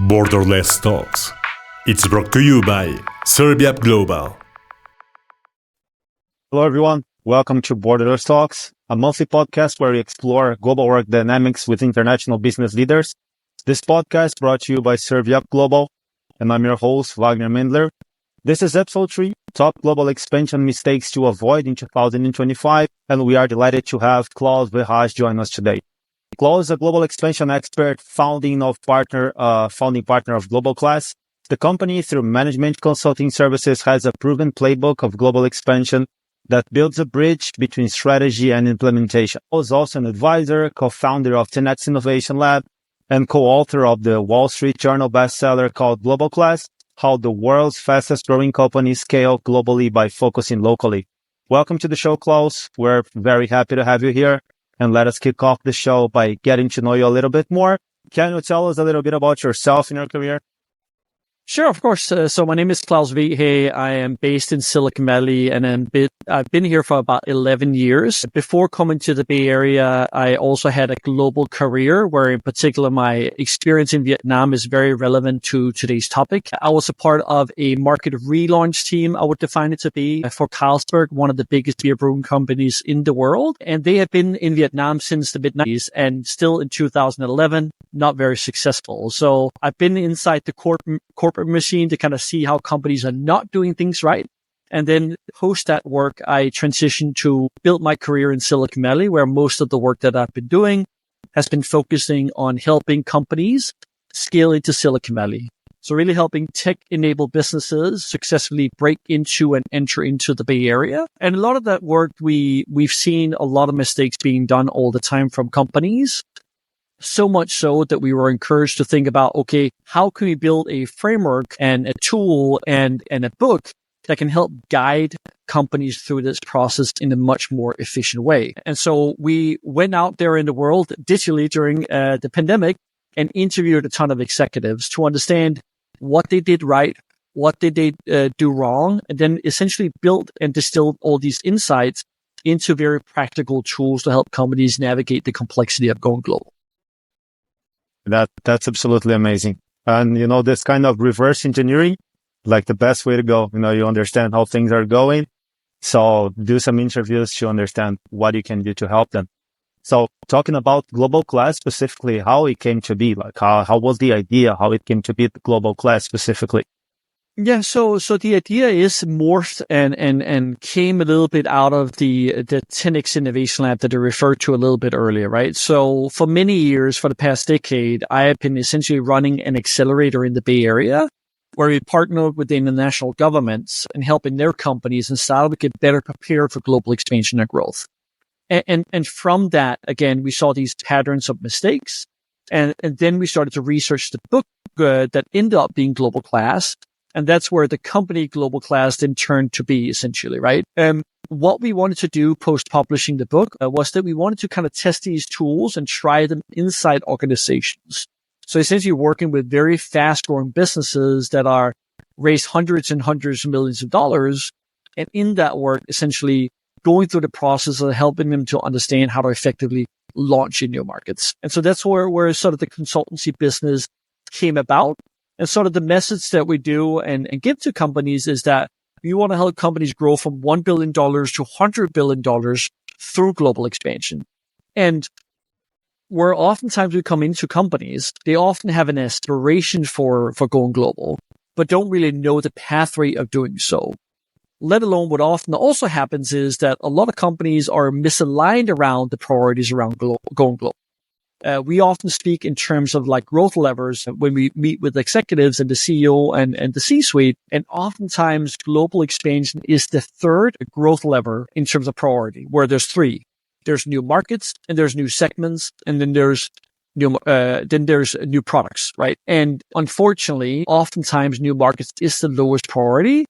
Borderless Talks. It's brought to you by Serviap Global. Hello, everyone. Welcome to Borderless Talks, a monthly podcast where we explore global work dynamics with international business leaders. This podcast brought to you by Serviap Global, and I'm your host, Wagner Mindler. This is episode 3, top global expansion mistakes to avoid in 2025, and we are delighted to have Klaus Wehage join us today. Klaus is a global expansion expert, founding partner of Global Class. The company, through management consulting services, has a proven playbook of global expansion that builds a bridge between strategy and implementation. He is also an advisor, co-founder of 10X Innovation Lab, and co-author of the Wall Street Journal bestseller called Global Class: How the World's Fastest Growing Companies Scale Globally by Focusing Locally. Welcome to the show, Klaus. We're very happy to have you here. And let us kick off the show by getting to know you a little bit more. Can you tell us a little bit about yourself and your career? Sure, of course. So my name is Klaus Wehage. I am based in Silicon Valley, and I've been here for about 11 years. Before coming to the Bay Area, I also had a global career where, in particular, my experience in Vietnam is very relevant to today's topic. I was a part of a market relaunch team, I would define it to be, for Carlsberg, one of the biggest beer brewing companies in the world. And they have been in Vietnam since the mid-90s, and still in 2011, not very successful. So I've been inside the corporate machine to kind of see how companies are not doing things right. And then post that work, I transitioned to build my career in Silicon Valley, where most of the work that I've been doing has been focusing on helping companies scale into Silicon Valley. So really helping tech-enabled businesses successfully break into and enter into the Bay Area. And a lot of that work, we've seen a lot of mistakes being done all the time from companies. So much so that we were encouraged to think about, okay, how can we build a framework and a tool and a book that can help guide companies through this process in a much more efficient way? And so we went out there in the world digitally during the pandemic and interviewed a ton of executives to understand what they did right, what did they do wrong, and then essentially built and distilled all these insights into very practical tools to help companies navigate the complexity of going global. That's absolutely amazing. And, this kind of reverse engineering, like the best way to go. You understand how things are going. So do some interviews to understand what you can do to help them. So talking about Global Class specifically, how it came to be, like how was the idea, how it came to be the Global Class specifically? Yeah, so the idea is morphed and came a little bit out of the 10X Innovation Lab that I referred to a little bit earlier, right? So for many years, for the past decade, I have been essentially running an accelerator in the Bay Area where we partnered with the international governments and helping their companies and start to get better prepared for global expansion and growth. And from that, again, we saw these patterns of mistakes. And then we started to research the book that ended up being Global Class. And that's where the company Global Class then turned to be, essentially, right? What we wanted to do post-publishing the book was that we wanted to kind of test these tools and try them inside organizations. So essentially working with very fast-growing businesses that are raised hundreds and hundreds of millions of dollars. And in that work, essentially going through the process of helping them to understand how to effectively launch in new markets. And so that's where sort of the consultancy business came about. And sort of the message that we do and give to companies is that we want to help companies grow from $1 billion to $100 billion through global expansion. And where oftentimes we come into companies, they often have an aspiration for going global, but don't really know the pathway of doing so. Let alone what often also happens is that a lot of companies are misaligned around the priorities around going global. We often speak in terms of like growth levers when we meet with executives and the CEO and the C-suite. And oftentimes global expansion is the third growth lever in terms of priority, where there's 3. There's new markets and there's new segments and then there's new products, right? And unfortunately, oftentimes new markets is the lowest priority,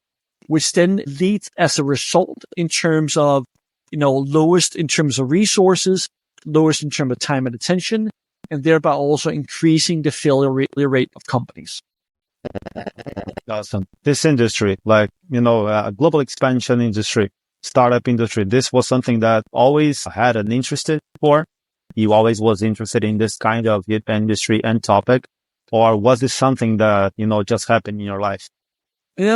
which then leads as a result in terms of, lowest in terms of resources, lowest in terms of time and attention, and thereby also increasing the failure rate of companies. Awesome. This industry, global expansion industry, startup industry, this was something that always had an interest for. You always was interested in this kind of industry and topic. or was this something that, just happened in your life?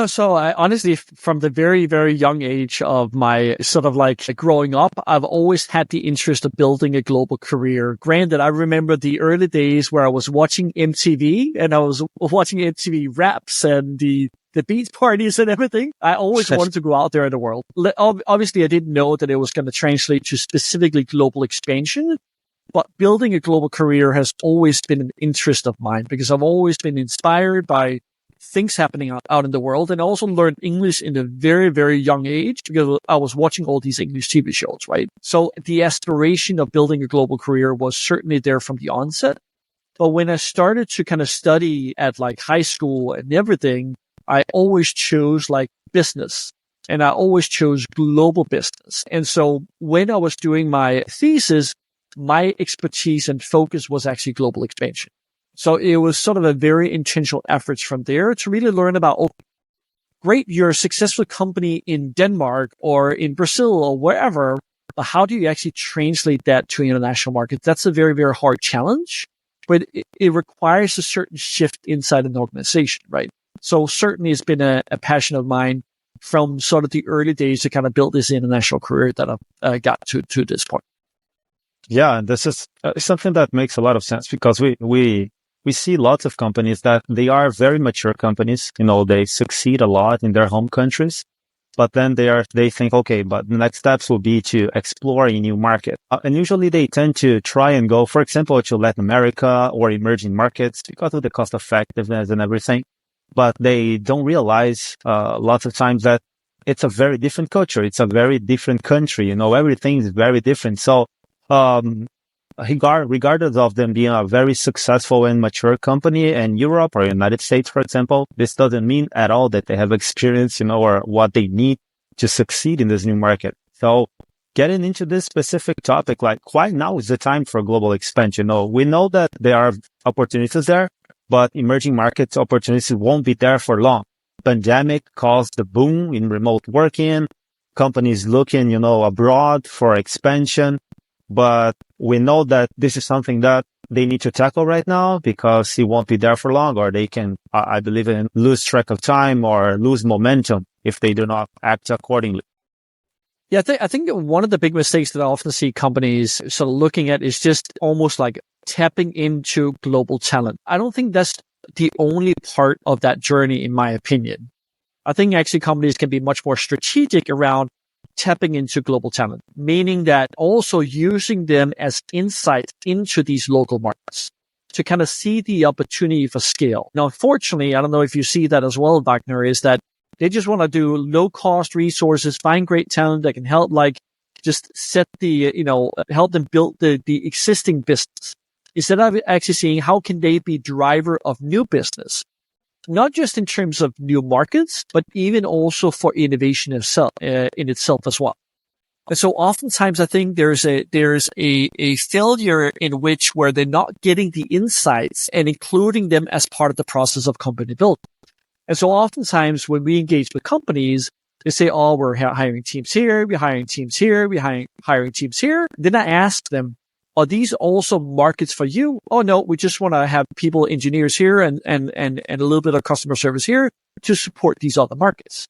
So I honestly, from the very, very young age of my sort of like growing up, I've always had the interest of building a global career. Granted, I remember the early days where I was watching MTV and I was watching MTV raps and the beach parties and everything. I always wanted to go out there in the world. Obviously, I didn't know that it was going to translate to specifically global expansion, but building a global career has always been an interest of mine because I've always been inspired by things happening out in the world, and I also learned English in a very, very young age because I was watching all these English TV shows, right? So the aspiration of building a global career was certainly there from the onset. But when I started to kind of study at like high school and everything, I always chose like business, and I always chose global business. And so when I was doing my thesis, my expertise and focus was actually global expansion. So it was sort of a very intentional effort from there to really learn about, oh, great, you're a successful company in Denmark or in Brazil or wherever, but how do you actually translate that to international markets? That's a very, very hard challenge, but it requires a certain shift inside an organization, right? So certainly it's been a passion of mine from sort of the early days to kind of build this international career that I've got to this point. Yeah, this is something that makes a lot of sense because we see lots of companies that they are very mature companies. They succeed a lot in their home countries, but then they think, okay, but the next steps will be to explore a new market. And usually they tend to try and go, for example, to Latin America or emerging markets because of the cost effectiveness and everything. But they don't realize lots of times that it's a very different culture. It's a very different country. Everything is very different. So, regardless of them being a very successful and mature company in Europe or United States, for example, this doesn't mean at all that they have experience, or what they need to succeed in this new market. So getting into this specific topic, like why now is the time for global expansion? We know that there are opportunities there, but emerging markets opportunities won't be there for long. Pandemic caused the boom in remote working, companies looking, abroad for expansion. But we know that this is something that they need to tackle right now because it won't be there for long, or they can, I believe, lose track of time or lose momentum if they do not act accordingly. Yeah, I think one of the big mistakes that I often see companies sort of looking at is just almost like tapping into global talent. I don't think that's the only part of that journey, in my opinion. I think actually companies can be much more strategic around tapping into global talent, meaning that also using them as insight into these local markets to kind of see the opportunity for scale. Now, unfortunately, I don't know if you see that as well, Wagner, is that they just want to do low cost resources, find great talent that can help just set help them build the existing business instead of actually seeing how can they be driver of new business. Not just in terms of new markets, but even also for innovation itself, in itself as well. And so oftentimes I think there's a failure in where they're not getting the insights and including them as part of the process of company building. And so oftentimes when we engage with companies, they say, oh, we're hiring teams here, we're hiring teams here, we're hiring teams here. Then I ask them, are these also markets for you? Oh, no, we just want to have people, engineers here and a little bit of customer service here to support these other markets.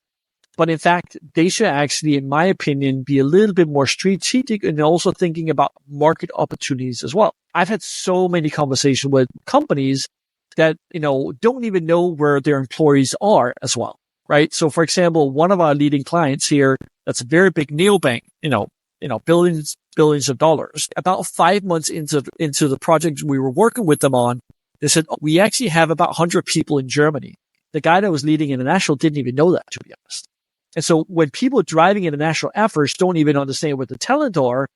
But in fact, they should actually, in my opinion, be a little bit more strategic and also thinking about market opportunities as well. I've had so many conversations with companies that, don't even know where their employees are as well, right? So for example, one of our leading clients here, that's a very big neobank, billions of dollars. About 5 months into the project we were working with them on, they said, oh, we actually have about 100 people in Germany. The guy that was leading international didn't even know that, to be honest. And so when people driving international efforts don't even understand what the talent are,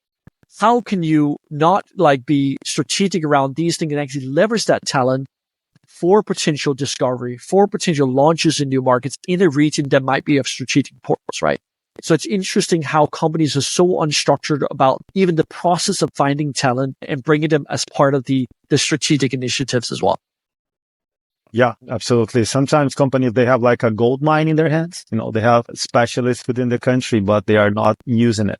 how can you not be strategic around these things and actually leverage that talent for potential discovery, for potential launches in new markets in a region that might be of strategic importance, right? So it's interesting how companies are so unstructured about even the process of finding talent and bringing them as part of the strategic initiatives as well. Yeah, absolutely. Sometimes companies, they have like a gold mine in their hands. They have specialists within the country, but they are not using it.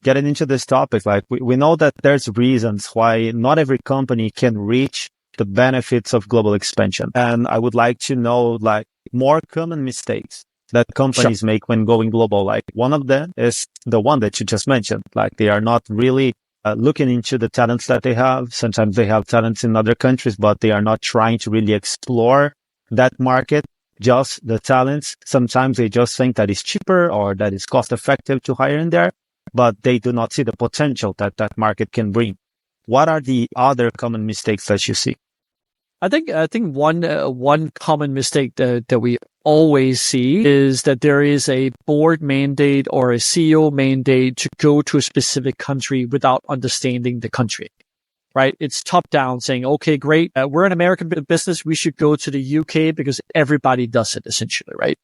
Getting into this topic, we know that there's reasons why not every company can reach the benefits of global expansion. And I would like to know like more common mistakes that companies make when going global. Like one of them is the one that you just mentioned. Like they are not really looking into the talents that they have. Sometimes they have talents in other countries, but they are not trying to really explore that market, just the talents. Sometimes they just think that it's cheaper or that it's cost effective to hire in there, but they do not see the potential that that market can bring. What are the other common mistakes that you see? I think one common mistake that we always see is that there is a board mandate or a CEO mandate to go to a specific country without understanding the country, right? It's top down saying, okay, great. We're an American business. We should go to the UK because everybody does it essentially, right?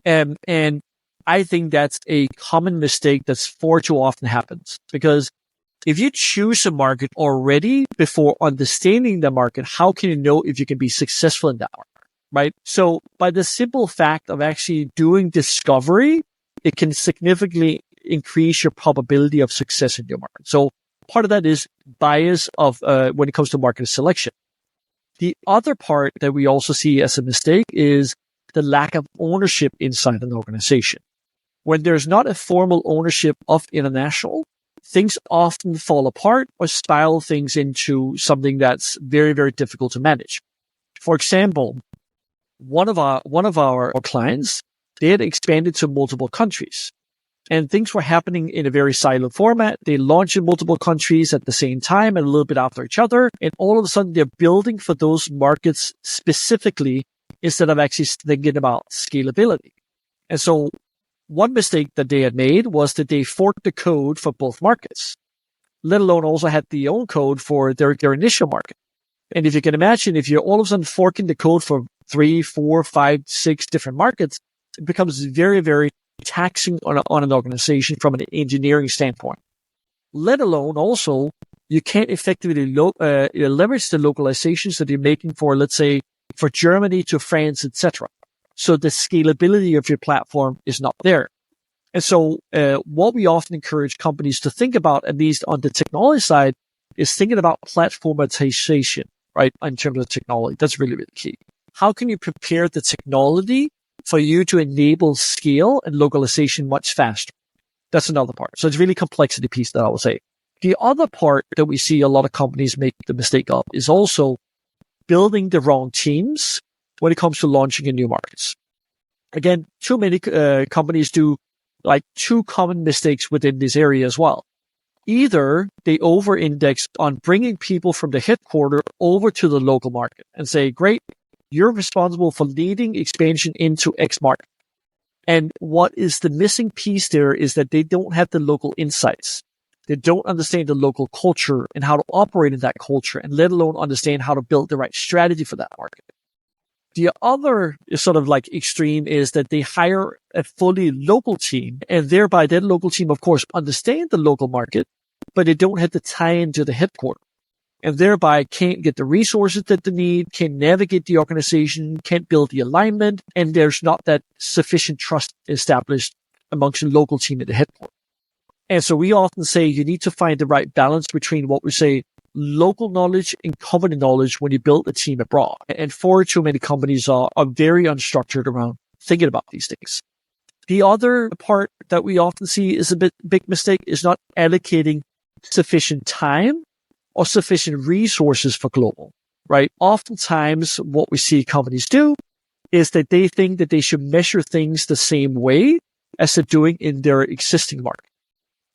And I think that's a common mistake that's far too often happens, because if you choose a market already before understanding the market, how can you know if you can be successful in that market, right? So by the simple fact of actually doing discovery, it can significantly increase your probability of success in your market. So part of that is bias of when it comes to market selection. The other part that we also see as a mistake is the lack of ownership inside an organization. When there's not a formal ownership of international, things often fall apart or spiral things into something that's very, very difficult to manage. For example, one of our clients, they had expanded to multiple countries, and things were happening in a very siloed format. They launched in multiple countries at the same time and a little bit after each other. And all of a sudden they're building for those markets specifically instead of actually thinking about scalability. And so one mistake that they had made was that they forked the code for both markets, let alone also had the own code for their initial market. And if you can imagine, if you're all of a sudden forking the code for 3, 4, 5, 6 different markets, it becomes very, very taxing on an organization from an engineering standpoint. Let alone also, you can't effectively leverage the localizations that you're making for, let's say, for Germany to France, etc. So the scalability of your platform is not there. And so what we often encourage companies to think about, at least on the technology side, is thinking about platformatization, right, in terms of technology. That's really, really key. How can you prepare the technology for you to enable scale and localization much faster? That's another part. So it's really complexity piece that I would say. The other part that we see a lot of companies make the mistake of is also building the wrong teams when it comes to launching in new markets. Again, too many companies do like 2 common mistakes within this area as well. Either they over-index on bringing people from the headquarters over to the local market and say, great, you're responsible for leading expansion into X market. And what is the missing piece there is that they don't have the local insights. They don't understand the local culture and how to operate in that culture, and let alone understand how to build the right strategy for that market. The other sort of like extreme is that they hire a fully local team, and thereby that local team, of course, understand the local market, but they don't have the tie-in to the headquarters, and thereby can't get the resources that they need, can't navigate the organization, can't build the alignment, and there's not that sufficient trust established amongst the local team at the headquarters. And so we often say you need to find the right balance between what we say local knowledge and company knowledge when you build a team abroad. And far too many companies are very unstructured around thinking about these things. The other part that we often see is a big mistake is not allocating sufficient time or sufficient resources for global, right? Oftentimes what we see companies do is that they think that they should measure things the same way as they're doing in their existing market,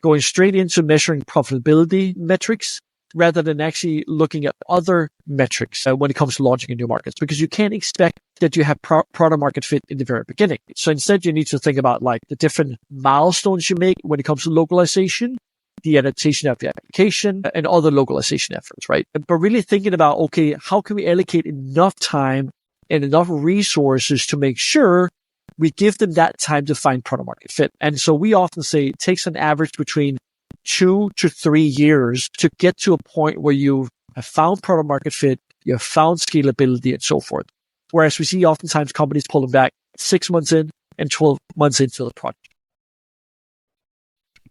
going straight into measuring profitability metrics rather than actually looking at other metrics when it comes to launching in new markets, because you can't expect that you have product market fit in the very beginning. So instead, you need to think about like the different milestones you make when it comes to localization, the adaptation of the application, and other localization efforts, right? But really thinking about, okay, how can we allocate enough time and enough resources to make sure we give them that time to find product market fit? And so we often say it takes an average between 2 to 3 years to get to a point where you have found product market fit, you have found scalability and so forth. Whereas we see oftentimes companies pulling back 6 months in and 12 months into the project.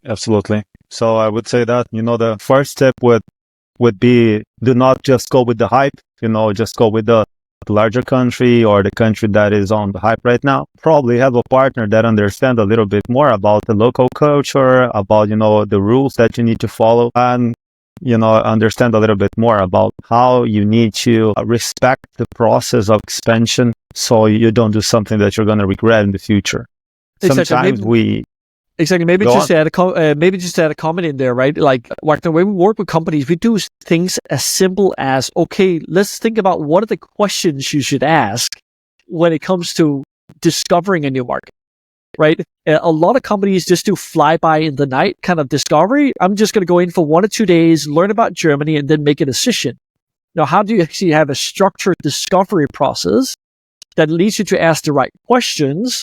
Absolutely. So I would say that, the first step with would be, do not just go with the hype, just go with the larger country or the country that is on the hype right now. Probably have a partner that understands a little bit more about the local culture, about, the rules that you need to follow, and, understand a little bit more about how you need to respect the process of expansion so you don't do something that you're going to regret in the future. Exactly. Sometimes Exactly. Maybe just add a comment in there, right? Like the way we work with companies, we do things as simple as, okay, let's think about what are the questions you should ask when it comes to discovering a new market, right? A lot of companies just do flyby in the night kind of discovery. I'm just going to go in for 1 or 2 days, learn about Germany, and then make a decision. Now, how do you actually have a structured discovery process that leads you to ask the right questions,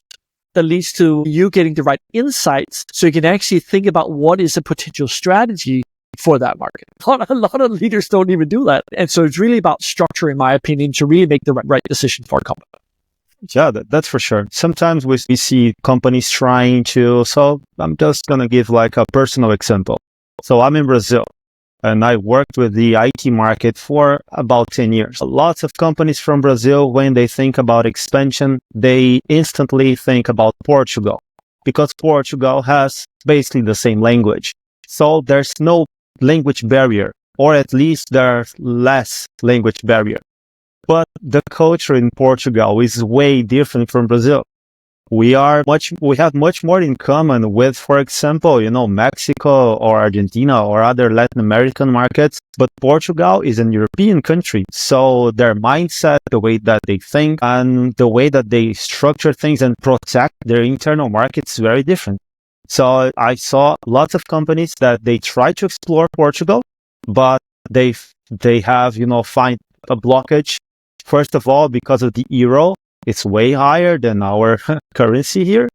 that leads to you getting the right insights so you can actually think about what is a potential strategy for that market? A lot of leaders don't even do that. And so it's really about structure, in my opinion, to really make the right decision for a company. Yeah, that's for sure. Sometimes we see companies trying to, so I'm just going to give like a personal example. So I'm in Brazil. And I worked with the IT market for about 10 years. Lots of companies from Brazil, when they think about expansion, they instantly think about Portugal, because Portugal has basically the same language. So there's no language barrier, or at least there's less language barrier. But the culture in Portugal is way different from Brazil. We have much more in common with, for example, Mexico or Argentina or other Latin American markets. But Portugal is an European country. So their mindset, the way that they think, and the way that they structure things and protect their internal markets is very different. So I saw lots of companies that they try to explore Portugal, but they have, find a blockage. First of all, because of the euro. It's way higher than our currency here,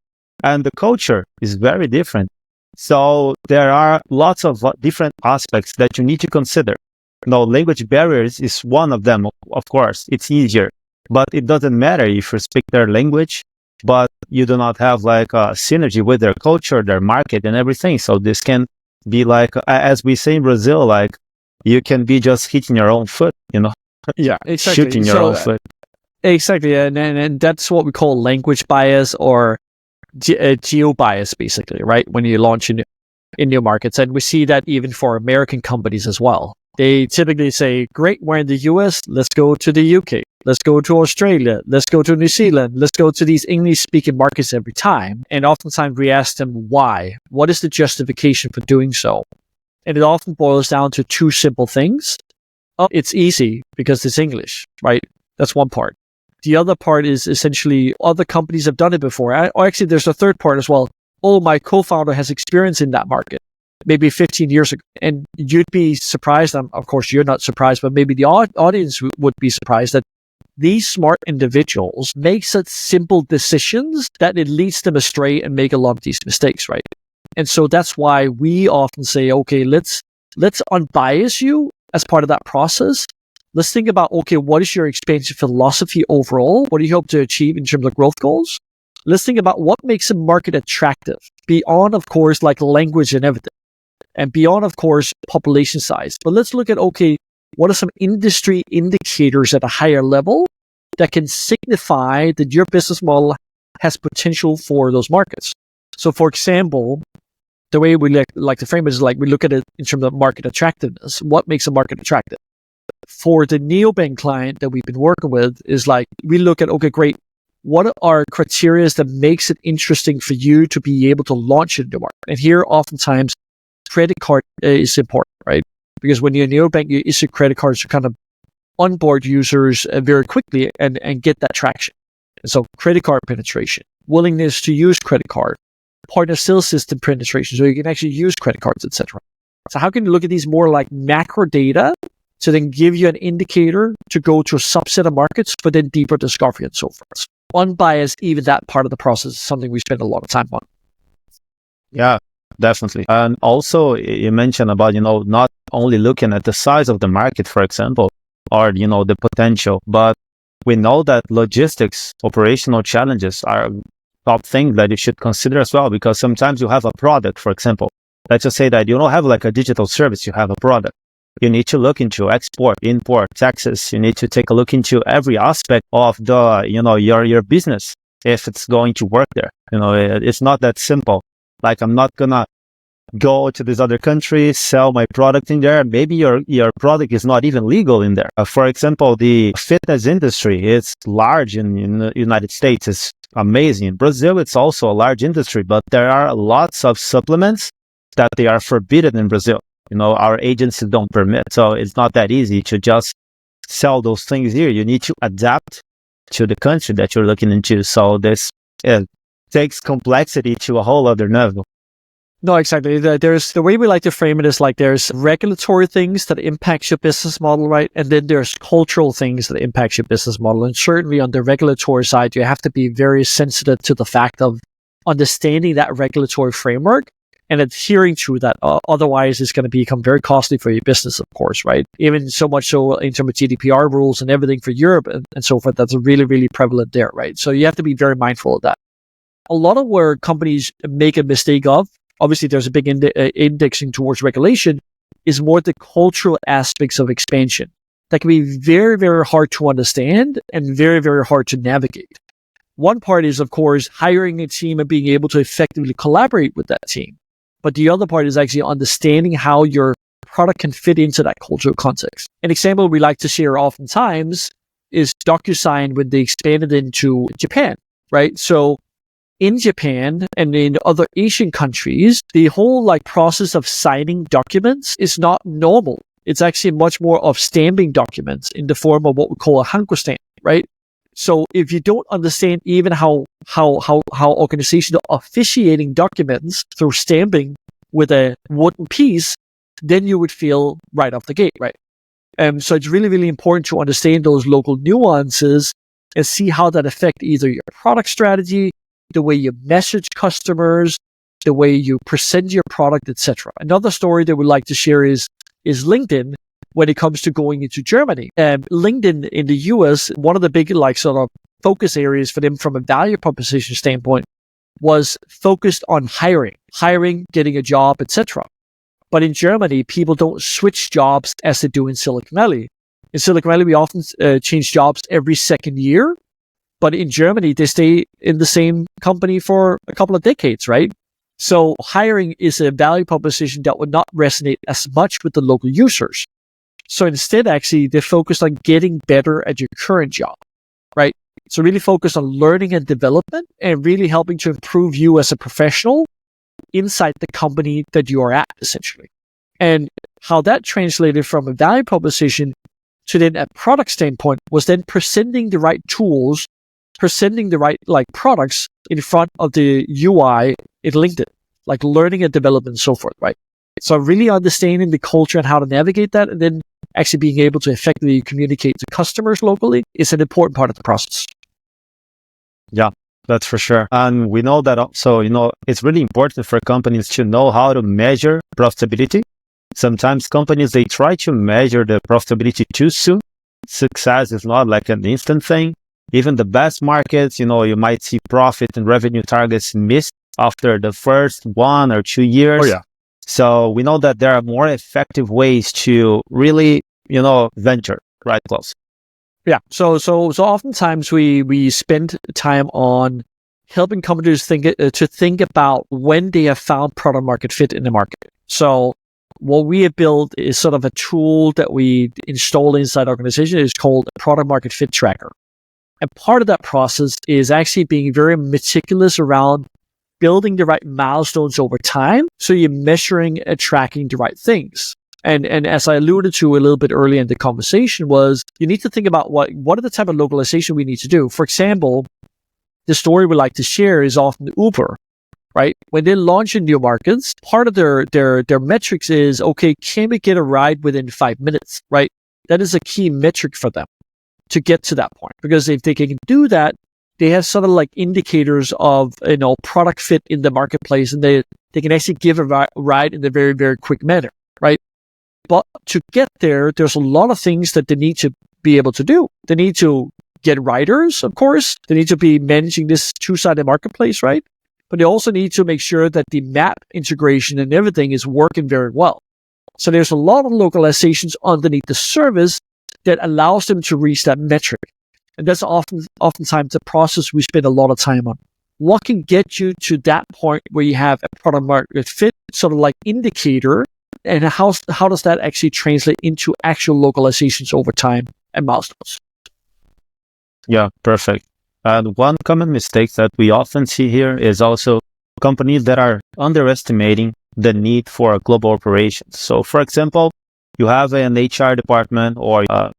and the culture is very different. So there are lots of different aspects that you need to consider. Language barriers is one of them, of course. It's easier, but it doesn't matter if you speak their language, but you do not have like a synergy with their culture, their market, and everything. So this can be like, as we say in Brazil, like you can be just hitting your own foot, Yeah, exactly. Shooting your own foot. Exactly, and that's what we call language bias or geo bias, basically, right? When you launch in new markets, and we see that even for American companies as well. They typically say, "Great, we're in the US. Let's go to the UK. Let's go to Australia. Let's go to New Zealand. Let's go to these English-speaking markets every time." And oftentimes we ask them why. What is the justification for doing so? And it often boils down to two simple things. Oh, it's easy because it's English, right? That's one part. The other part is essentially other companies have done it before. Or actually, there's a third part as well. Oh, my co-founder has experience in that market, maybe 15 years ago. And you'd be surprised, of course, you're not surprised, but maybe the audience would be surprised that these smart individuals make such simple decisions that it leads them astray and make a lot of these mistakes, right? And so that's why we often say, okay, let's unbias you as part of that process. Let's think about, okay, what is your expansion philosophy overall? What do you hope to achieve in terms of growth goals? Let's think about what makes a market attractive beyond, of course, like language and everything, and beyond, of course, population size. But let's look at, okay, what are some industry indicators at a higher level that can signify that your business model has potential for those markets? So, for example, the way we like to frame it is like we look at it in terms of market attractiveness. What makes a market attractive? For the neobank client that we've been working with is like, we look at, okay, great. What are criteria that makes it interesting for you to be able to launch into the market? And here, oftentimes, credit card is important, right? Because when you're a neobank, you issue credit cards to kind of onboard users very quickly and get that traction. And so credit card penetration, willingness to use credit card, partner sales system penetration, so you can actually use credit cards, etc. So how can you look at these more like macro data to then give you an indicator to go to a subset of markets for then deeper discovery and so forth? Unbiased, even that part of the process is something we spend a lot of time on. Yeah, definitely. And also you mentioned about, not only looking at the size of the market, for example, or, the potential, but we know that logistics, operational challenges are top thing that you should consider as well, because sometimes you have a product, for example. Let's just say that you don't have like a digital service, you have a product. You need to look into export, import, taxes. You need to take a look into every aspect of the, your business if it's going to work there. It's not that simple. Like, I'm not gonna go to this other country, sell my product in there. Maybe your product is not even legal in there. For example, the fitness industry is large in the United States. It's amazing. In Brazil, it's also a large industry, but there are lots of supplements that they are forbidden in Brazil. Our agencies don't permit. So it's not that easy to just sell those things here. You need to adapt to the country that you're looking into. So this takes complexity to a whole other level. No, exactly. There's the way we like to frame it is like there's regulatory things that impact your business model, right? And then there's cultural things that impact your business model. And certainly on the regulatory side, you have to be very sensitive to the fact of understanding that regulatory framework and adhering to that. Otherwise, it's going to become very costly for your business, of course, right? Even so much so in terms of GDPR rules and everything for Europe and so forth, that's really, really prevalent there, right? So you have to be very mindful of that. A lot of where companies make a mistake of, obviously there's a big indexing towards regulation, is more the cultural aspects of expansion. That can be very, very hard to understand and very, very hard to navigate. One part is, of course, hiring a team and being able to effectively collaborate with that team. But the other part is actually understanding how your product can fit into that cultural context. An example we like to share oftentimes is DocuSign when they expanded into Japan, right? So in Japan and in other Asian countries, the whole process of signing documents is not normal. It's actually much more of stamping documents in the form of what we call a hanko stamp, right? So if you don't understand even how organizations are officiating documents through stamping with a wooden piece, then you would feel right off the gate, right? So it's really, really important to understand those local nuances and see how that affect either your product strategy, the way you message customers, the way you present your product, etc. Another story that we like to share is LinkedIn when it comes to going into Germany. LinkedIn in the US, one of the big sort of focus areas for them from a value proposition standpoint was focused on hiring, getting a job, etc. But in Germany, people don't switch jobs as they do in Silicon Valley. In Silicon Valley, we often change jobs every second year. But in Germany, they stay in the same company for a couple of decades, right? So hiring is a value proposition that would not resonate as much with the local users. So instead, actually, they're focused on getting better at your current job, right? So really focused on learning and development and really helping to improve you as a professional inside the company that you are at, essentially. And how that translated from a value proposition to then a product standpoint was then presenting the right tools, presenting the right products in front of the UI in LinkedIn, like learning and development and so forth, right? So really understanding the culture and how to navigate that and then actually being able to effectively communicate to customers locally is an important part of the process. Yeah, that's for sure. And we know that also, it's really important for companies to know how to measure profitability. Sometimes companies, they try to measure the profitability too soon. Success is not like an instant thing. Even the best markets, you might see profit and revenue targets missed after the first 1 or 2 years. Oh, yeah. So we know that there are more effective ways to really, venture, right, Klaus? Yeah. So oftentimes we spend time on helping companies think about when they have found product market fit in the market. So what we have built is sort of a tool that we install inside organization is called a product market fit tracker. And part of that process is actually being very meticulous around building the right milestones over time. So you're measuring and tracking the right things. And as I alluded to a little bit earlier in the conversation was you need to think about what are the type of localization we need to do. For example, the story we like to share is often Uber, right? When they launch in new markets, part of their metrics is, okay, can we get a ride within 5 minutes, right? That is a key metric for them to get to that point. Because if they can do that, they have sort of like indicators of, product fit in the marketplace and they can actually give a ride in a very, very quick manner, right? But to get there, there's a lot of things that they need to be able to do. They need to get riders, of course. They need to be managing this two-sided marketplace, right? But they also need to make sure that the map integration and everything is working very well. So there's a lot of localizations underneath the service that allows them to reach that metric. And that's oftentimes the process we spend a lot of time on. What can get you to that point where you have a product market fit, sort of like indicator, and how does that actually translate into actual localizations over time and milestones? Yeah, perfect. And one common mistake that we often see here is also companies that are underestimating the need for global operations. So, for example, you have an HR department or a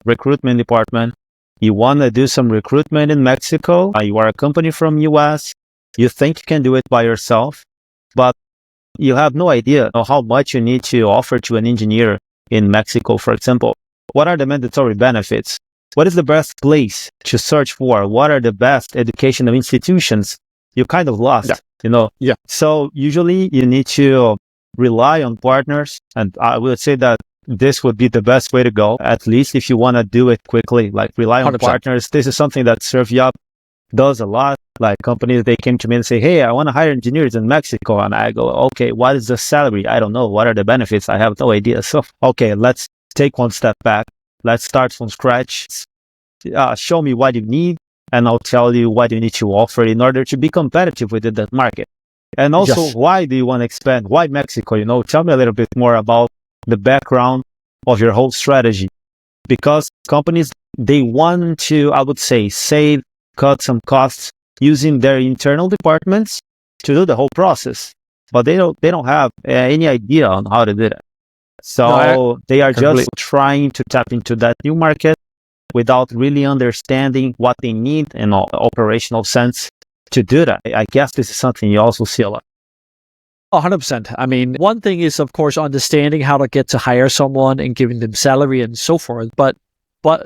recruitment department. You want to do some recruitment in Mexico. You are a company from US. You think you can do it by yourself, but you have no idea how much you need to offer to an engineer in Mexico, for example. What are the mandatory benefits? What is the best place to search for? What are the best educational institutions? You're kind of lost, Yeah. So usually you need to rely on partners. And I would say that this would be the best way to go, at least if you want to do it quickly, like rely on 100%. partners. This is something that Serviap does a lot. Like companies, they came to me and say, hey, I want to hire engineers in Mexico. And I go, okay, what is the salary? I don't know. What are the benefits? I have no idea. So, okay, let's take one step back. Let's start from scratch. Show me what you need, and I'll tell you what you need to offer in order to be competitive within that market. And also, Yes. why do you want to expand? Why Mexico? Tell me a little bit more about the background of your whole strategy. Because companies, they want to, I would say, save, cut some costs using their internal departments to do the whole process, but they don't have any idea on how to do that. So they are just trying to tap into that new market without really understanding what they need in an operational sense to do that. I guess this is something you also see a lot. 100%. I mean, one thing is, of course, understanding how to get to hire someone and giving them salary and so forth. But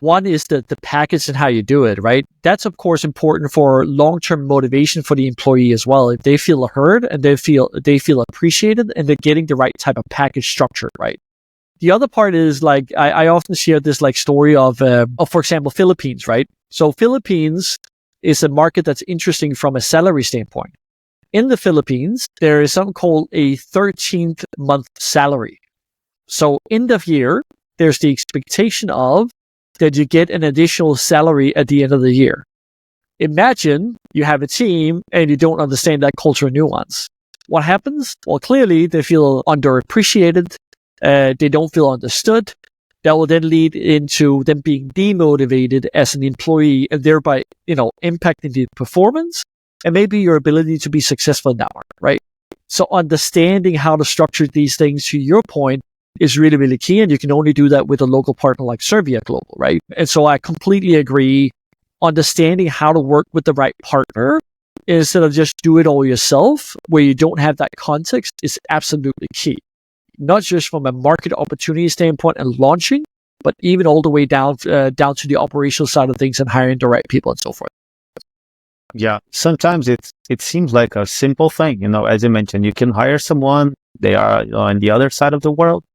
one is the package and how you do it, right? That's, of course, important for long-term motivation for the employee as well. If they feel heard and they feel appreciated and they're getting the right type of package structure, right? The other part is like, I often share this like story of, for example, Philippines, right? So Philippines is a market that's interesting from a salary standpoint. In the Philippines, there is something called a 13th month salary. So end of year, there's the expectation of that you get an additional salary at the end of the year. Imagine you have a team and you don't understand that cultural nuance. What happens? Well, clearly they feel underappreciated. They don't feel understood. That will then lead into them being demotivated as an employee and thereby, impacting the performance and maybe your ability to be successful in that market, right? So understanding how to structure these things, to your point, is really, really key. And you can only do that with a local partner like Serviap Global, right? And so I completely agree. Understanding how to work with the right partner instead of just do it all yourself, where you don't have that context, is absolutely key. Not just from a market opportunity standpoint and launching, but even all the way down to the operational side of things and hiring the right people and so forth. Yeah, sometimes it seems like a simple thing. As you mentioned, you can hire someone, they are on the other side of the world,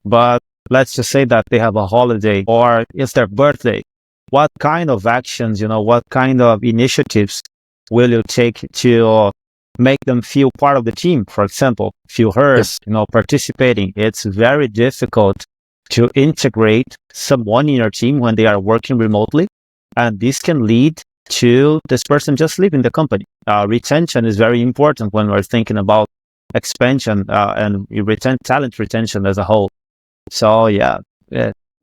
but let's just say that they have a holiday or it's their birthday. What kind of actions, what kind of initiatives will you take to make them feel part of the team? For example, feel heard, Yes. participating. It's very difficult to integrate someone in your team when they are working remotely. And this can lead to this person just leaving the company. Retention is very important when we're thinking about expansion and talent retention as a whole. So yeah,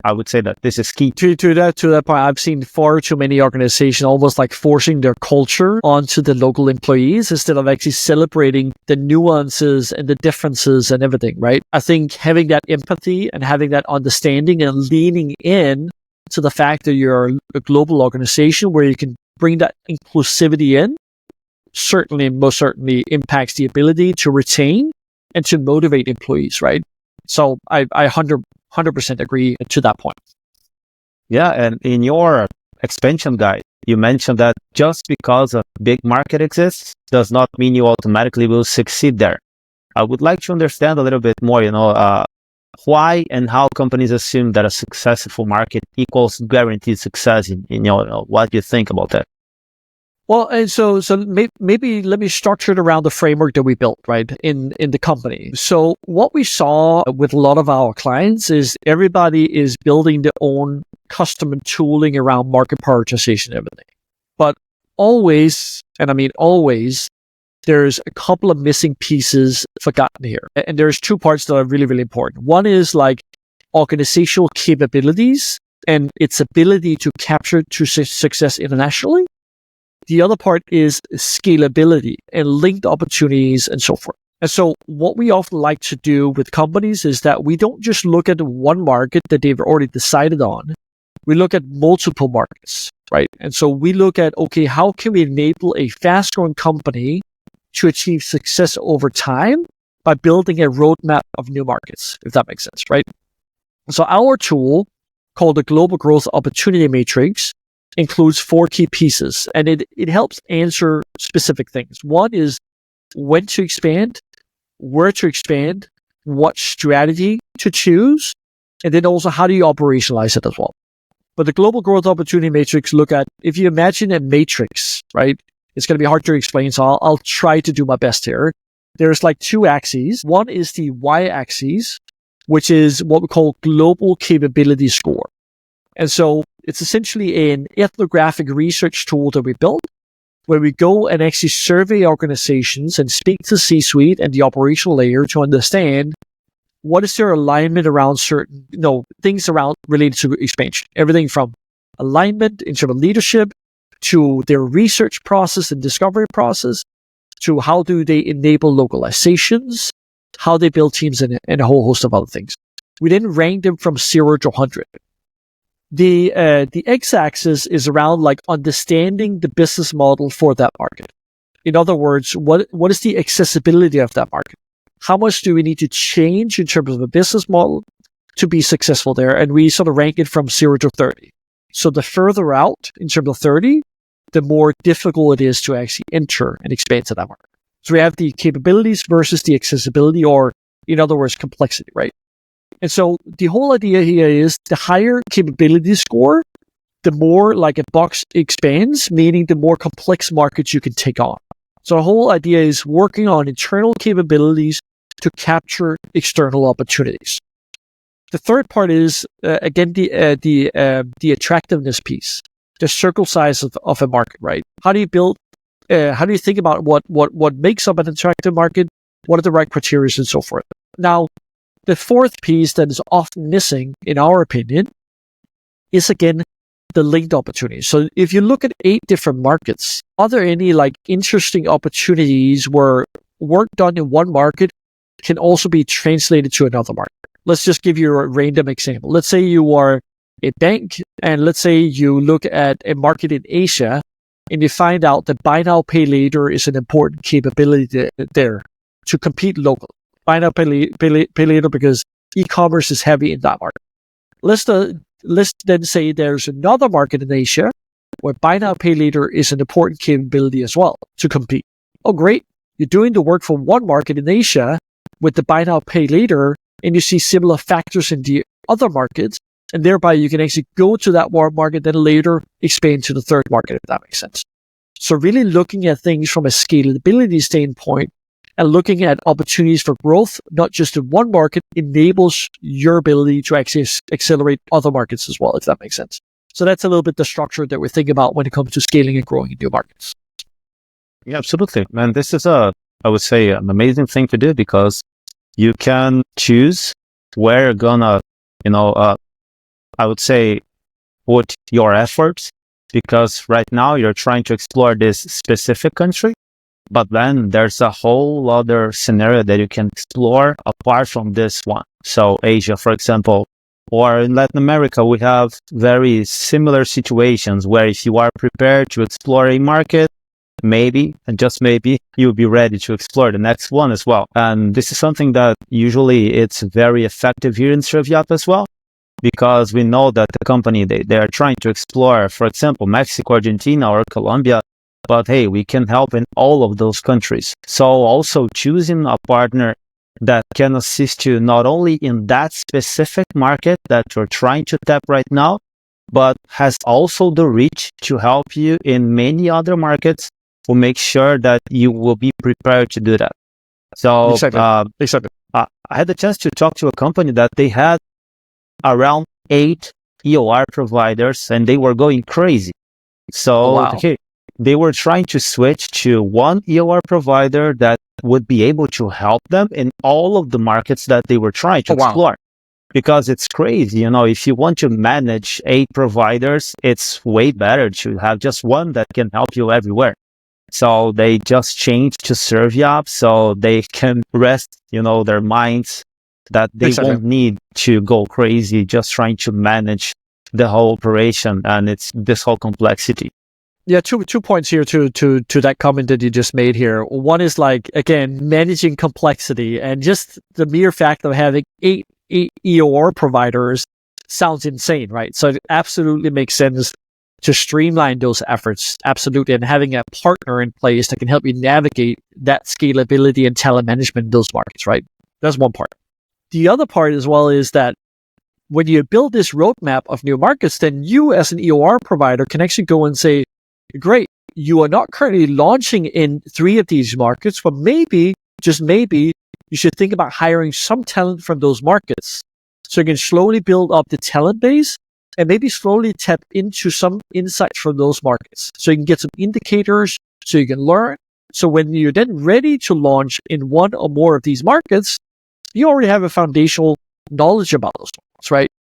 I would say that this is key. To that point, I've seen far too many organizations almost like forcing their culture onto the local employees instead of actually celebrating the nuances and the differences and everything, right? I think having that empathy and having that understanding and leaning in to the fact that you're a global organization where you can bring that inclusivity in most certainly impacts the ability to retain and to motivate employees, right? So I 100% agree to that point. Yeah, and in your expansion guide, you mentioned that just because a big market exists does not mean you automatically will succeed there. I would like to understand a little bit more, why and how companies assume that a successful market equals guaranteed success. What do you think about that? Well, and so maybe let me structure it around the framework that we built, right, in the company. So what we saw with a lot of our clients is everybody is building their own custom tooling around market prioritization and everything. But always, and I mean always, there's a couple of missing pieces forgotten here. And there's two parts that are really, really important. One is like organizational capabilities and its ability to capture to success internationally. The other part is scalability and linked opportunities and so forth. And so what we often like to do with companies is that we don't just look at one market that they've already decided on. We look at multiple markets, right? And so we look at, okay, how can we enable a fast growing company to achieve success over time by building a roadmap of new markets, if that makes sense, right? So our tool called the Global Growth Opportunity Matrix includes 4 key pieces, and it helps answer specific things. One is when to expand, where to expand, what strategy to choose, and then also how do you operationalize it as well. But the Global Growth Opportunity Matrix look at, if you imagine a matrix, right? It's going to be hard to explain, so I'll try to do my best here. There's like 2 axes. One is the y-axis, which is what we call Global Capability Score. And so it's essentially an ethnographic research tool that we built where we go and actually survey organizations and speak to C-suite and the operational layer to understand what is their alignment around certain, things around related to expansion. Everything from alignment in terms of leadership to their research process and discovery process to how do they enable localizations, how they build teams, and a whole host of other things. We then rank them from 0 to 100. The x-axis is around like understanding the business model for that market. In other words, what is the accessibility of that market? How much do we need to change in terms of a business model to be successful there? And we sort of rank it from 0 to 30. So the further out in terms of 30, the more difficult it is to actually enter and expand to that market. So we have the capabilities versus the accessibility, or in other words, complexity, right? And so the whole idea here is the higher capability score, the more like a box expands, meaning the more complex markets you can take on. So the whole idea is working on internal capabilities to capture external opportunities. The third part is, again, the attractiveness piece, the circle size of a market, right? How do you build, how do you think about what makes up an attractive market? What are the right criteria and so forth? Now, the fourth piece that is often missing, in our opinion, is again, the linked opportunities. So if you look at 8 different markets, are there any like interesting opportunities where work done in one market can also be translated to another market? Let's just give you a random example. Let's say you are a bank, and let's say you look at a market in Asia, and you find out that buy now, pay later is an important capability there to compete locally. Buy now, pay later because e-commerce is heavy in that market. Let's then say there's another market in Asia where buy now, pay later is an important capability as well to compete. Oh, great. You're doing the work for one market in Asia with the buy now, pay later, and you see similar factors in the other markets, and thereby you can actually go to that one market, then later expand to the third market, if that makes sense. So really looking at things from a scalability standpoint and looking at opportunities for growth, not just in one market, enables your ability to actually accelerate other markets as well, if that makes sense. So that's a little bit the structure that we think about when it comes to scaling and growing in new markets. Yeah, absolutely. Man, this is I would say, an amazing thing to do because you can choose where you're gonna, I would say, put your efforts, because right now you're trying to explore this specific country, but then there's a whole other scenario that you can explore apart from this one. So Asia, for example, or in Latin America, we have very similar situations where if you are prepared to explore a market, maybe, and just maybe, you'll be ready to explore the next one as well. And this is something that usually it's very effective here in Serviap as well, because we know that the company, they are trying to explore, for example, Mexico, Argentina, or Colombia, but hey, we can help in all of those countries. So also choosing a partner that can assist you not only in that specific market that you're trying to tap right now, but has also the reach to help you in many other markets, will make sure that you will be prepared to do that. So Exactly. I had the chance to talk to a company that they had around 8 EOR providers and they were going crazy. So they were trying to switch to one EOR provider that would be able to help them in all of the markets that they were trying to explore. Because it's crazy, if you want to manage 8 providers, it's way better to have just one that can help you everywhere. So they just changed to Serviap so they can rest, their minds that they won't need to go crazy just trying to manage the whole operation and it's this whole complexity. Yeah, two points here to that comment that you just made here. One is again, managing complexity, and just the mere fact of having 8 EOR providers sounds insane, right? So it absolutely makes sense to streamline those efforts, absolutely, and having a partner in place that can help you navigate that scalability and talent management in those markets, right? That's one part. The other part as well is that when you build this roadmap of new markets, then you as an EOR provider can actually go and say, great, you are not currently launching in 3 of these markets, but maybe, just maybe, you should think about hiring some talent from those markets. So you can slowly build up the talent base and maybe slowly tap into some insights from those markets. So you can get some indicators so you can learn. So when you're then ready to launch in one or more of these markets, you already have a foundational knowledge about those markets, right?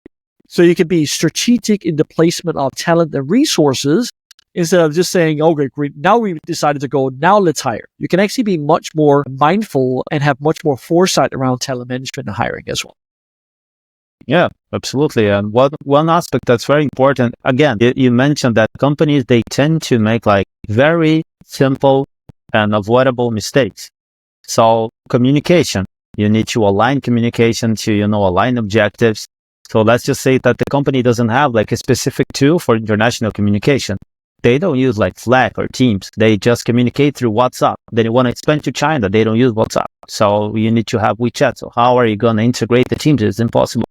So you can be strategic in the placement of talent and resources instead of just saying, okay, great, now we've decided to go, now let's hire. You can actually be much more mindful and have much more foresight around talent management and hiring as well. Yeah, absolutely. And one aspect that's very important, again, you mentioned that companies, they tend to make very simple and avoidable mistakes. So communication, you need to align communication to, align objectives. So let's just say that the company doesn't have a specific tool for international communication. They don't use Slack or Teams. They just communicate through WhatsApp. They want to expand to China. They don't use WhatsApp. So you need to have WeChat. So how are you going to integrate the teams? It's impossible.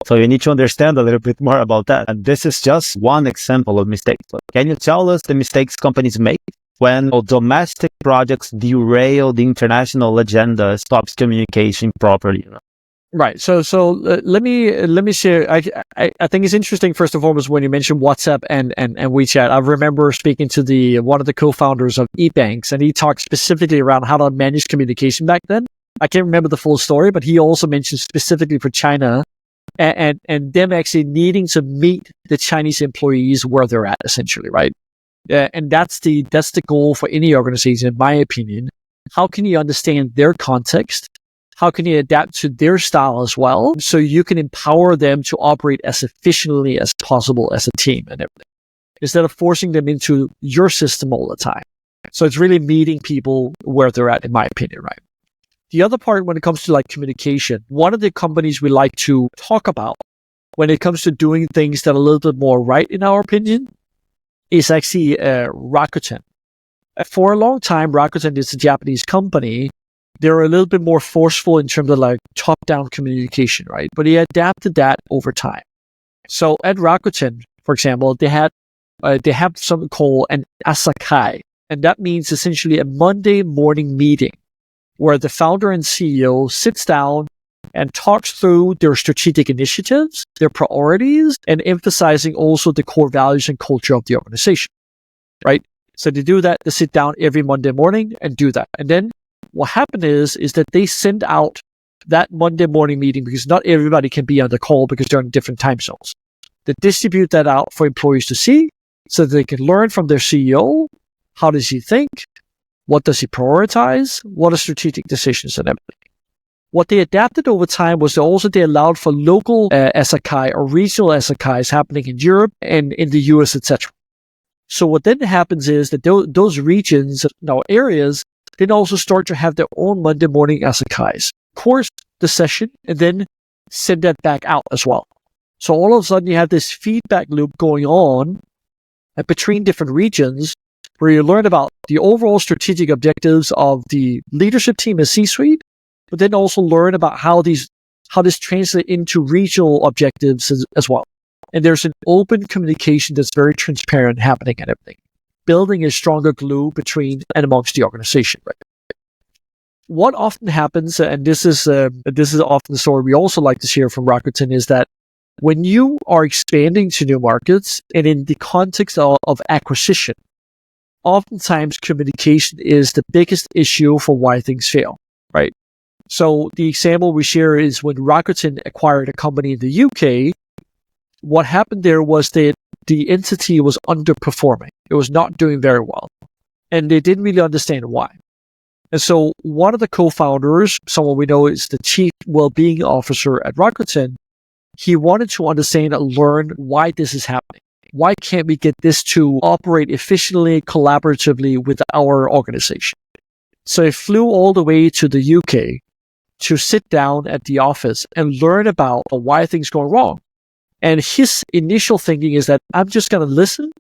So you need to understand a little bit more about that. And this is just one example of mistakes. But can you tell us the mistakes companies make when domestic projects derail the international agenda, stops communication properly? Right. So let me share. I think it's interesting. First and foremost, when you mentioned WhatsApp and WeChat, I remember speaking to one of the co-founders of eBanks, and he talked specifically around how to manage communication back then. I can't remember the full story, but he also mentioned specifically for China and them actually needing to meet the Chinese employees where they're at, essentially, right? And that's the goal for any organization, in my opinion. How can you understand their context? How can you adapt to their style as well, so you can empower them to operate as efficiently as possible as a team and everything, instead of forcing them into your system all the time? So it's really meeting people where they're at, in my opinion, right? The other part, when it comes to communication, one of the companies we like to talk about when it comes to doing things that are a little bit more right, in our opinion, is actually Rakuten. For a long time, Rakuten is a Japanese company. They're a little bit more forceful in terms of top-down communication, right? But he adapted that over time. So at Rakuten, for example, they have something called an asakai, and that means essentially a Monday morning meeting where the founder and CEO sits down and talks through their strategic initiatives, their priorities, and emphasizing also the core values and culture of the organization, right? So they do that. They sit down every Monday morning and do that. And then what happened is that they send out that Monday morning meeting, because not everybody can be on the call because they're in different time zones. They distribute that out for employees to see so that they can learn from their CEO. How does he think? What does he prioritize? What are strategic decisions and everything? What they adapted over time was they allowed for local asakai or regional asakais happening in Europe and in the US, etc. So what then happens is that those regions, areas, then also start to have their own Monday morning asakais, course the session, and then send that back out as well. So all of a sudden you have this feedback loop going on between different regions, where you learn about the overall strategic objectives of the leadership team and C-suite, but then also learn about how this translates into regional objectives as well. And there's an open communication that's very transparent happening and everything, building a stronger glue between and amongst the organization, right? What often happens, and this is often the story we also like to share from Rakuten, is that when you are expanding to new markets and in the context of acquisition, oftentimes communication is the biggest issue for why things fail, right? So the example we share is when Rakuten acquired a company in the UK, what happened there was that the entity was underperforming. It was not doing very well. And they didn't really understand why. And so one of the co-founders, someone we know is the chief well-being officer at Rakuten, he wanted to understand and learn why this is happening. Why can't we get this to operate efficiently, collaboratively with our organization? So he flew all the way to the UK to sit down at the office and learn about why things go wrong. And his initial thinking is that I'm just going to listen.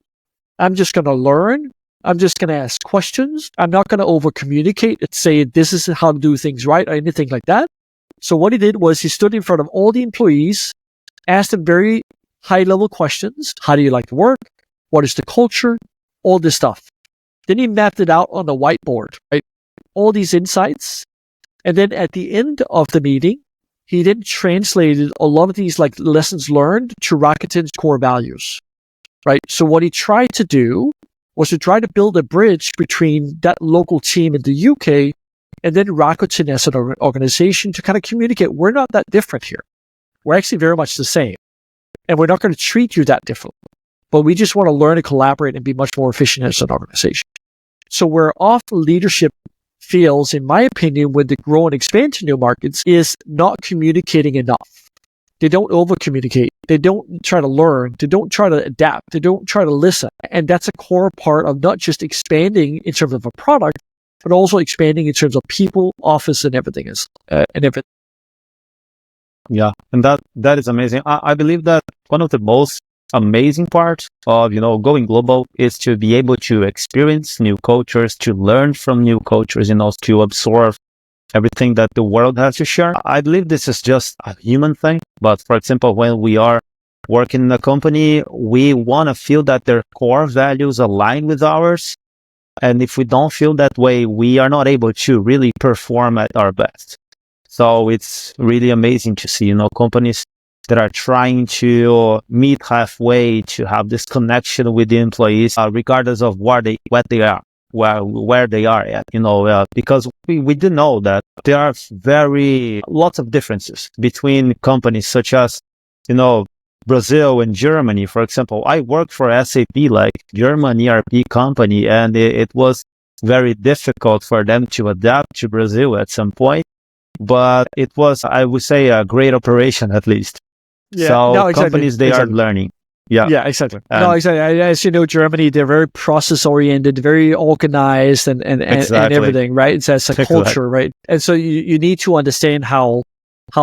I'm just going to learn. I'm just going to ask questions. I'm not going to over communicate and say this is how to do things right or anything like that. So what he did was he stood in front of all the employees, asked them very high level questions. How do you like to work? What is the culture? All this stuff. Then he mapped it out on the whiteboard, right? All these insights. And then at the end of the meeting, he then translated a lot of these like lessons learned to Rakuten's core values, right? So what he tried to do was to try to build a bridge between that local team in the UK and then Rakuten as an organization to kind of communicate, we're not that different here. We're actually very much the same. And we're not going to treat you that differently. But we just want to learn and collaborate and be much more efficient as an organization. So where often leadership fails, in my opinion, when they grow and expand to new markets is not communicating enough. They don't over-communicate. They don't try to learn. They don't try to adapt. They don't try to listen. And that's a core part of not just expanding in terms of a product, but also expanding in terms of people, office, and everything else. Yeah, and that is amazing. I believe that one of the most amazing parts of going global is to be able to experience new cultures, to learn from new cultures, to absorb everything that the world has to share. I believe this is just a human thing. But for example, when we are working in a company, we want to feel that their core values align with ours. And if we don't feel that way, we are not able to really perform at our best. So it's really amazing to see, companies that are trying to meet halfway, to have this connection with the employees, regardless of where they are at, because we do know that there are lots of differences between companies such as, Brazil and Germany. For example, I worked for SAP, like German ERP company, and it was very difficult for them to adapt to Brazil at some point. But it was, I would say, a great operation at least. Yeah, so no, exactly. Companies, they are learning. Yeah, exactly. No, exactly. As you know, Germany, they're very process oriented, very organized and everything, right? It's a culture, right? And so you need to understand how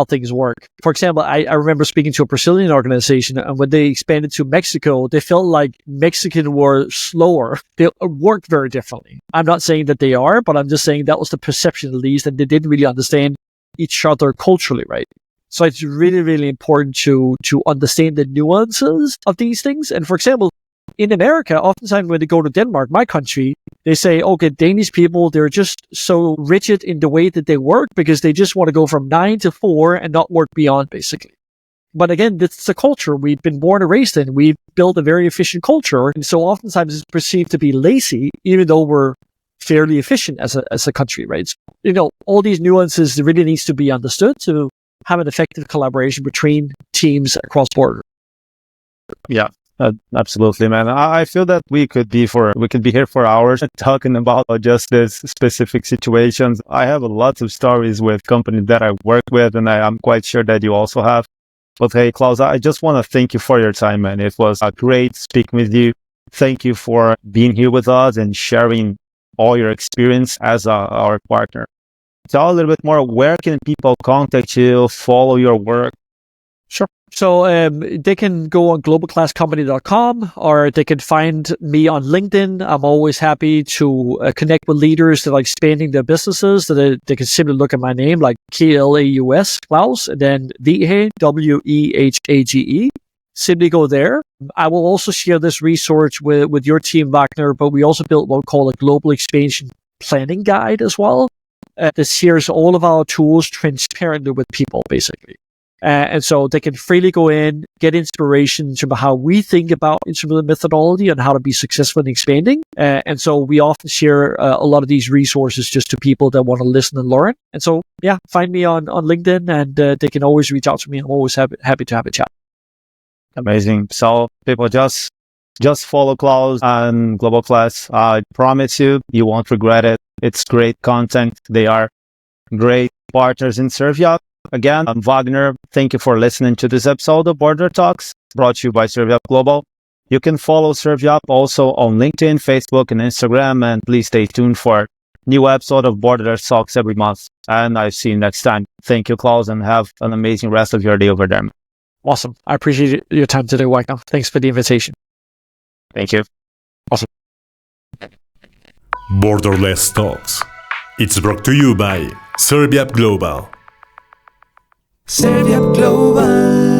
things work. For example, I remember speaking to a Brazilian organization, and when they expanded to Mexico, they felt like Mexicans were slower. They worked very differently. I'm not saying that they are, but I'm just saying that was the perception at least, and they didn't really understand each other culturally, right? So it's really, really important to understand the nuances of these things. And for example, in America, oftentimes when they go to Denmark, my country, they say, okay, Danish people, they're just so rigid in the way that they work because they just want to go from 9 to 4 and not work beyond, basically. But again, it's a culture we've been born and raised in. We've built a very efficient culture. And so oftentimes it's perceived to be lazy, even though we're fairly efficient as a country, right? So, all these nuances really needs to be understood to have an effective collaboration between teams across border. Yeah, absolutely, man. I feel that we could be here for hours talking about just this specific situations. I have lots of stories with companies that I work with, and I'm quite sure that you also have. But hey, Klaus, I just want to thank you for your time, man. It was great speaking with you. Thank you for being here with us and sharing all your experience as our partner. Tell a little bit more, where can people contact you, follow your work? Sure. So they can go on globalclasscompany.com, or they can find me on LinkedIn. I'm always happy to connect with leaders that are expanding their businesses. That they can simply look at my name, like Klaus, and then Wehage, Wehage. simply go there. I will also share this resource with your team, Wagner, but we also built what we call a global expansion planning guide as well. This shares all of our tools transparently with people, basically. And so they can freely go in, get inspiration from how we think about instrument methodology and how to be successful in expanding. And so we often share a lot of these resources just to people that want to listen and learn. And so, yeah, find me on LinkedIn, and they can always reach out to me. I'm always happy to have a chat. Amazing. So people just follow Klaus and Global Class. I promise you won't regret it. It's great content. They are great partners in Serviap. Again, I'm Wagner. Thank you for listening to this episode of Border Talks, brought to you by Serviap Global. You can follow Serviap also on LinkedIn, Facebook, and Instagram, and please stay tuned for new episode of Borderless Talks every month. And I'll see you next time. Thank you, Klaus, and have an amazing rest of your day over there. Awesome. I appreciate your time today, Wagner. Thanks for the invitation. Thank you. Awesome. Borderless Talks. It's brought to you by Serviap Global. Serviap Global.